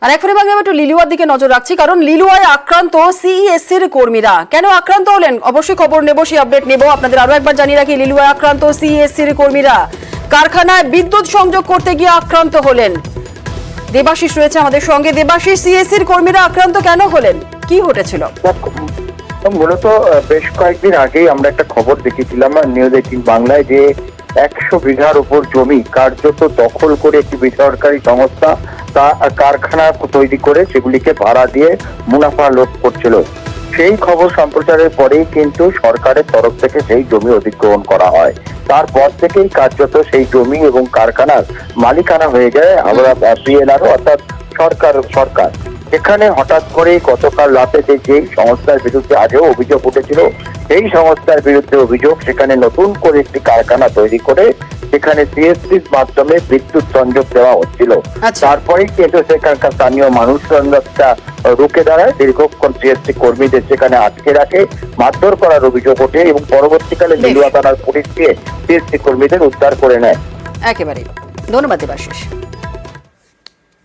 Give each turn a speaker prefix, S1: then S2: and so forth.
S1: আর এখনই ভাগে একটু লিলুয়ার দিকে নজর রাখছি, কারণ লিলুয়ায় আক্রান্ত সিইএসসির কর্মীরা। কেন আক্রান্ত হলেন অবশ্যই খবর নেব, সেই আপডেট নেব। আপনাদের আরো একবার জানিয়ে রাখি, লিলুয়ায় আক্রান্ত সিইএসসির কর্মীরা। কারখানায় বিদ্যুৎ সংযোগ করতে গিয়ে আক্রান্ত হলেন। দেবাশিস রয়েছে আমাদের সঙ্গে। দেবাশিস, সিইএসসির কর্মীরা আক্রান্ত কেন হলেন, কি ঘটেছিল?
S2: মূলত বেশ কয়েকদিন আগেই আমরা একটা খবর দেখেছিলাম নিউজ 18 বাংলায়, যে 100 বিঘার উপর জমি কার্যত দখল করে একটি বেসরকারি সংস্থা তা কারখানা তৈরি করে সেগুলিকে ভাড়া দিয়ে মুনাফা লোভ করছিল। সেই খবর সম্প্রচারের পরেই কিন্তু সরকারের তরফ থেকে সেই জমি অধিগ্রহণ করা হয়। তারপর থেকেই কার্যত সেই জমি এবং কারখানার মালিকানা হয়ে যায় আমরা পিএলআরও, অর্থাৎ সরকার। এখানে হঠাৎ করে গতকাল রাতে যেই সংস্থার বিরুদ্ধে আগেও অভিযোগ উঠেছিল, সেই সংস্থার বিরুদ্ধে অভিযোগ সেখানে নতুন করে একটি কারখানা তৈরি করে সেখানে সিএসসির মাধ্যমে বিদ্যুৎ সংযোগ দেওয়া হচ্ছিল। তারপরেই কিন্তু সেখানকার স্থানীয় মানুষজন একটা রুখে দাঁড়ায়, দীর্ঘক্ষণ সিএসসি কর্মীদের সেখানে আটকে রাখে, মারধর করার অভিযোগ ওঠে এবং পরবর্তীকালে লিলুয়া থানার পুলিশ দিয়ে সিএসসি কর্মীদের উদ্ধার করে নেয়।
S1: একেবারে ধন্যবাদ দেবাশিস।